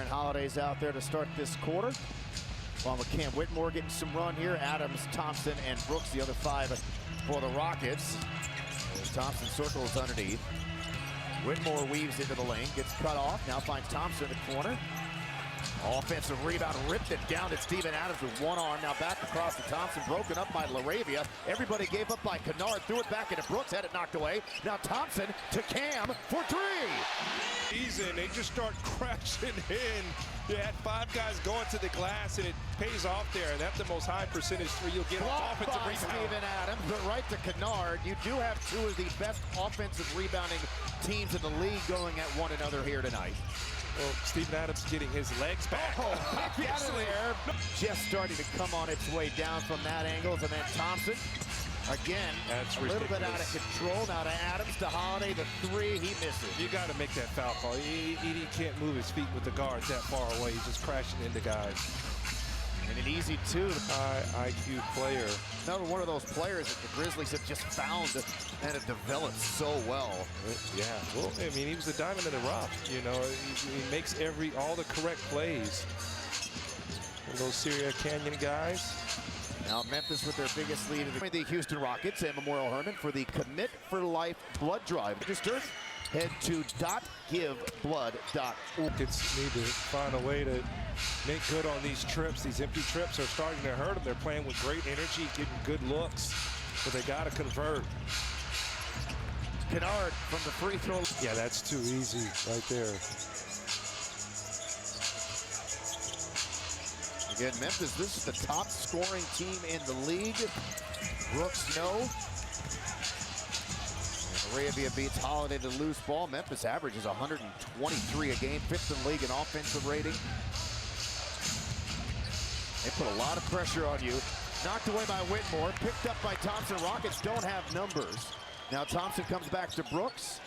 Holiday's out there to start this quarter. Along with Cam Whitmore getting some run here. Adams, Thompson, and Brooks, the other five for the Rockets. As Thompson circles underneath. Whitmore weaves into the lane, gets cut off, now finds Thompson in the corner. Offensive rebound, ripped it down to Steven Adams with one arm. Now back across to Thompson, broken up by LaRavia. Everybody gave up by Kennard, threw it back into Brooks, had it knocked away. Now Thompson to Cam for three. Season, they just start crashing in. You had five guys going to the glass, and it pays off there. And that's the most high percentage three you'll get off offensive rebound. Steven Adams, but right to Kennard. You do have two of the best offensive rebounding teams in the league going at one another here tonight. Well, Steven Adams getting his legs back. Oh, out of there. Just starting to come on its way down from that angle. And then Thompson, again, that's a little bit out of control. Now to Adams, to Holiday, the three, he misses. You got to make that foul call. Edey can't move his feet with the guards that far away. He's just crashing into guys. And an easy two. High IQ player. Another one of those players that the Grizzlies have just found and have developed so well. Yeah, well, I mean, he was a diamond in the rough. You know, he makes all the correct plays. One of those Syria Canyon guys. Now Memphis with their biggest lead in the Houston Rockets and Memorial Hermann for the Commit for Life blood drive. Register. Head to .giveblood.org. Kids need to find a way to make good on these trips. These empty trips are starting to hurt them. They're playing with great energy, getting good looks, but they got to convert. Kennard from the free throw. Yeah, that's too easy right there. Again, Memphis, this is the top scoring team in the league. Brooks, no. Arabia beats Holiday to loose ball. Memphis averages 123 a game, fifth in league in offensive rating. They put a lot of pressure on you. Knocked away by Whitmore, picked up by Thompson. Rockets don't have numbers. Now Thompson comes back to Brooks,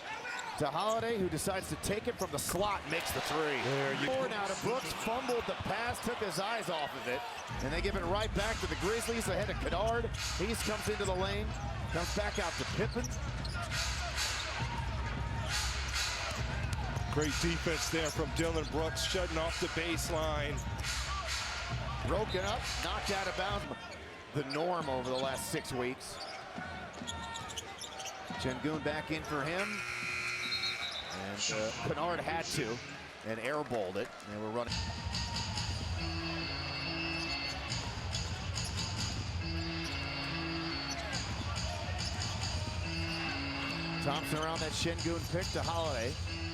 to Holiday, who decides to take it from the slot, makes the three. Now to Brooks, fumbled the pass, took his eyes off of it, and they give it right back to the Grizzlies ahead of Kennard. He comes into the lane, comes back out to Pippen. Great defense there from Dylan Brooks, shutting off the baseline. Broken up, knocked out of bounds. The norm over the last 6 weeks. Sengun back in for him. And Kennard had to, and airballed it. They were running. Thompson around that Sengun pick to Holiday.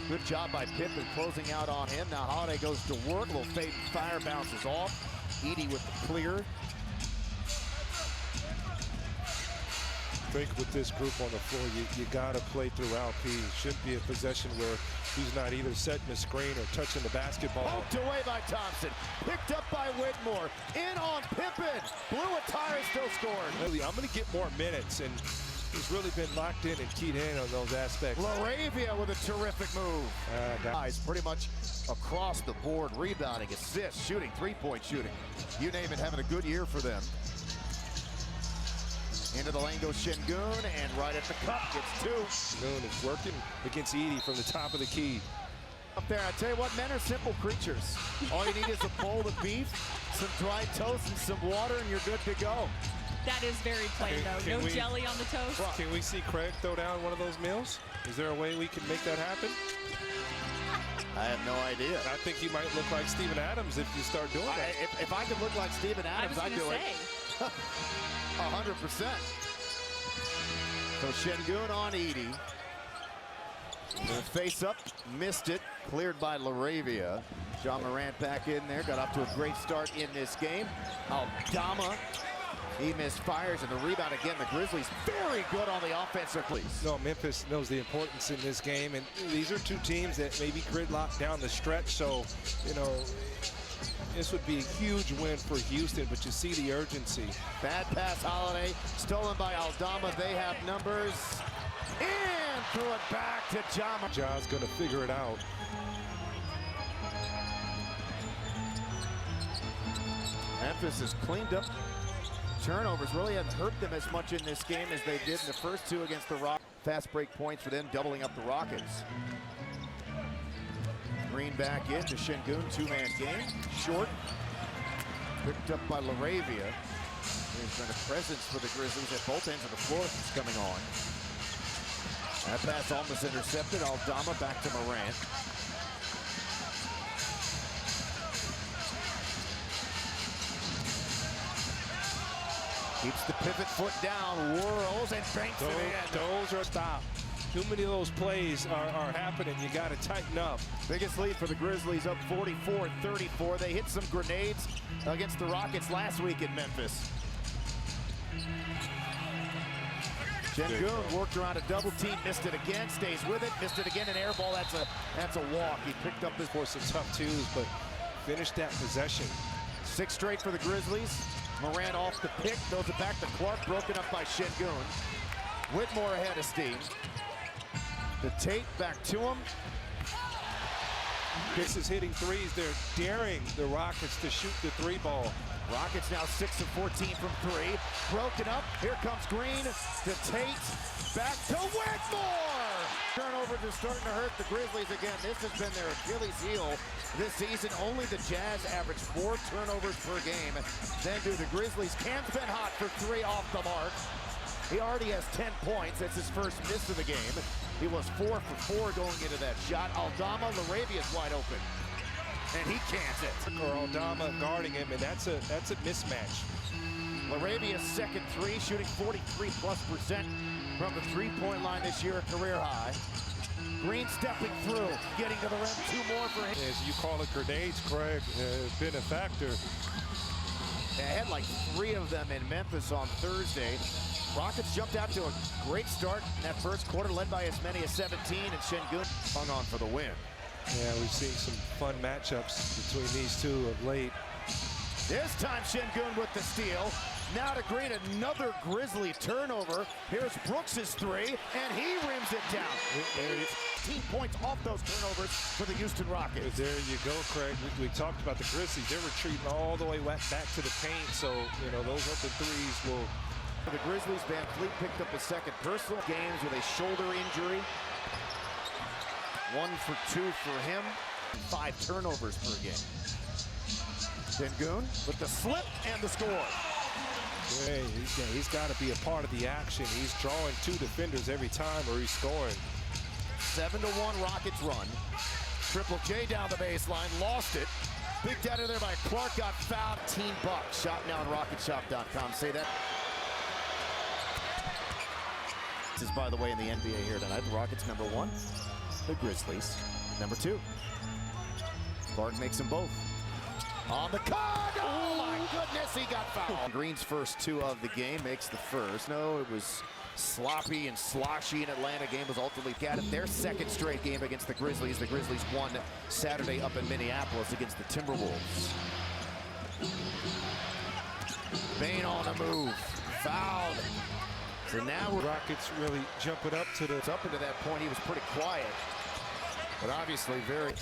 Good job by Pippen closing out on him. Now Holiday goes to work. A little fade and fire, bounces off. Edey with the clear. I think with this group on the floor, you got to play throughout. P. Shouldn't be a possession where he's not either setting the screen or touching the basketball. Poked away by Thompson. Picked up by Whitmore. In on Pippen. Blew a tire, still scored. Really, I'm going to get more minutes, and he's really been locked in and keyed in on those aspects. LaRavia with a terrific move. Guys, pretty much across the board, rebounding, assists, shooting, three-point shooting. You name it, having a good year for them. Into the lane goes Sengun, and right at the cup, gets two. Sengun is working against Edey from the top of the key. Up there, I tell you what, men are simple creatures. All you need is a bowl of beef, some dry toast, and some water, and you're good to go. That is very plain, though. No jelly on the toast. Can we see Craig throw down one of those meals? Is there a way we can make that happen? I have no idea. I think you might look like Steven Adams if you start doing that. If I could look like Steven Adams, I'd do it. 100%. So Sengun on Edey. Face up, missed it. Cleared by LaRavia. John Morant back in there. Got off to a great start in this game. Aldama. He misfires, and the rebound again. The Grizzlies very good on the offensive, please. No, Memphis knows the importance in this game, and these are two teams that maybe gridlock down the stretch. So, you know, this would be a huge win for Houston, but you see the urgency. Bad pass, Holiday, stolen by Aldama. They have numbers, and threw it back to John. John's going to figure it out. Memphis has cleaned up. Turnovers really haven't hurt them as much in this game as they did in the first two against the Rockets. Fast break points for them, doubling up the Rockets. Green back in to Şengün, two-man game. Short, picked up by Laravia. There's been a presence for the Grizzlies at both ends of the floor that's coming on. That pass almost intercepted. Aldama back to Morant. Keeps the pivot foot down, whirls, and banks it in. Those are stop. Too many of those plays are happening. You got to tighten up. Biggest lead for the Grizzlies, up 44-34. They hit some grenades against the Rockets last week in Memphis. Şengün worked around a double team, missed it again, stays with it, missed it again, an air ball. That's a walk. He picked up his For some tough twos, but finished that possession. 6 straight for the Grizzlies. Morant off the pick, throws it back to Clark, broken up by Şengün. Whitmore ahead of steam. The Tate back to him. This is hitting threes. They're daring the Rockets to shoot the 3 ball. Rockets now 6 of 14 from 3. Broken up. Here comes Green. The Tate back to Whitmore. Turnovers are starting to hurt the Grizzlies again. This has been their Achilles heel this season. Only the Jazz average 4 turnovers per game. Then do the Grizzlies. Cam's been hot for 3 off the mark. He already has 10 points. That's his first miss of the game. He was 4 for 4 going into that shot. Aldama, Laravia's wide open. And he cans it. Or Aldama guarding him, and that's a mismatch. Laravia's second 3, shooting 43+% from the 3-point line this year, a career high. Green stepping through, getting to the rim, 2 more for him. As you call it, grenades, Craig, been a factor. They had like 3 of them in Memphis on Thursday. Rockets jumped out to a great start in that first quarter, led by as many as 17, and Şengün hung on for the win. Yeah, we've seen some fun matchups between these two of late. This time Şengün with the steal. Now to Green, another Grizzly turnover. Here's Brooks's 3, and he rims it down. 18 points off those turnovers for the Houston Rockets. There you go, Craig. We talked about the Grizzlies. They're retreating all the way back to the paint, so, you know, those open threes will... For the Grizzlies, Van Fleet picked up his second personal games with a shoulder injury. 1 for 2 for him. 5 turnovers per game. Şengün with the slip and the score. Hey, he's got to be a part of the action. He's drawing 2 defenders every time, or he's scoring. 7-1 Rockets run. Triple J down the baseline, lost it. Picked out of there by Clark, got fouled. $15. Shop now on RocketShop.com. Say that. This is, by the way, in the NBA here tonight. The Rockets number 1, the Grizzlies number 2. Clark makes them both. On the cut! Oh my goodness, he got fouled. Green's first 2 of the game makes the first. No, it was sloppy and sloshy in Atlanta. Game was ultimately got it. Their second straight game against the Grizzlies. The Grizzlies won Saturday up in Minneapolis against the Timberwolves. Bane on the move. Fouled. So now we're Rockets really jumping up to the... Up into that point, he was pretty quiet. But obviously very...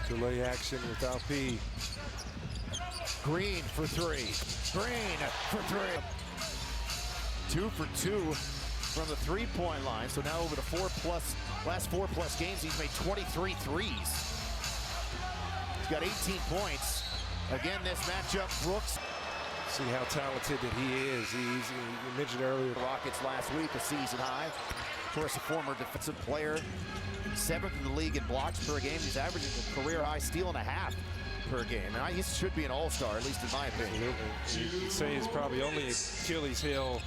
Delay action without P. Green for 3. Green for 3. 2 for 2 from the 3-point line. So now over the last 4+ games, he's made 23 threes. He's got 18 points. Again, this matchup, Brooks. See how talented that he is. You mentioned earlier. The Rockets last week, a season high. Of course, a former defensive player. 7th in the league in blocks per game. He's averaging a career-high steal and a half per game. And he should be an all-star, at least in my opinion. You could say his probably only Achilles heel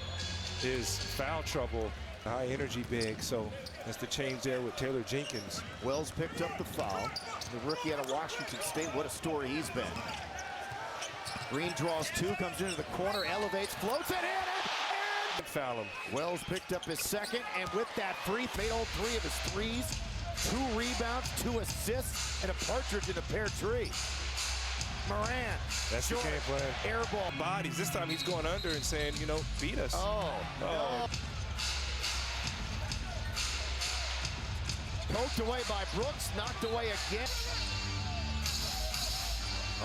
is foul trouble. High energy big, so that's the change there with Taylor Jenkins. Wells picked up the foul. The rookie out of Washington State, what a story he's been. Green draws 2, comes into the corner, elevates, floats it in, and foul him. Wells picked up his second, and with that free, made all 3 of his threes. 2 rebounds, 2 assists, and a partridge in a pear tree. Morant. That's short, the game plan. Air ball. Bodies. This time he's going under and saying, you know, beat us. Oh. No. Poked away by Brooks, knocked away again.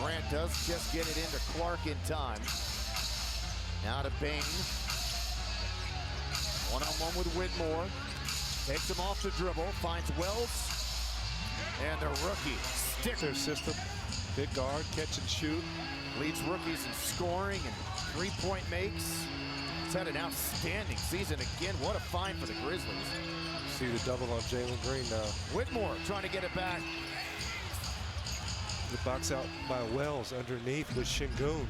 Morant does just get it into Clark in time. Now to Bane. One-on-one with Whitmore. Takes him off the dribble, finds Wells, and the rookie sticks their system. Big guard, catch and shoot. Leads rookies in scoring and three-point makes. He's had an outstanding season again. What a find for the Grizzlies. See the double on Jalen Green now. Whitmore trying to get it back. The box out by Wells underneath with Şengün.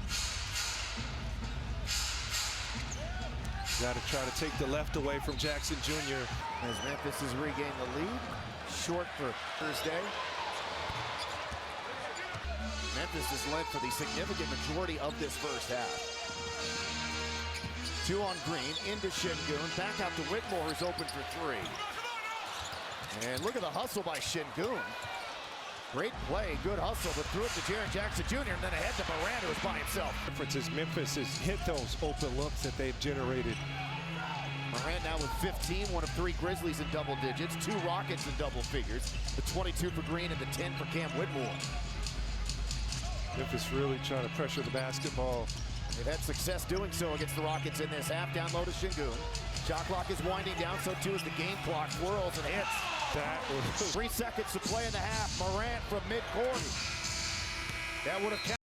Got to try to take the left away from Jackson Jr. As Memphis has regained the lead. Short for Thursday. Memphis has led for the significant majority of this first half. 2 on Green, into Şengün, back out to Whitmore, who's open for 3. And look at the hustle by Şengün. Great play, good hustle, but threw it to Jaren Jackson Jr. and then ahead to Morant, who was by himself. The difference is Memphis has hit those open looks that they've generated. Morant now with 15, one of 3 Grizzlies in double digits, 2 Rockets in double figures, the 22 for Green and the 10 for Cam Whitmore. Memphis really trying to pressure the basketball. They've had success doing so against the Rockets in this half. Down low to Şengün. Shot clock is winding down, so too is the game clock. Whirls and hits. That was 3 seconds to play in the half. Morant from midcourt. That would have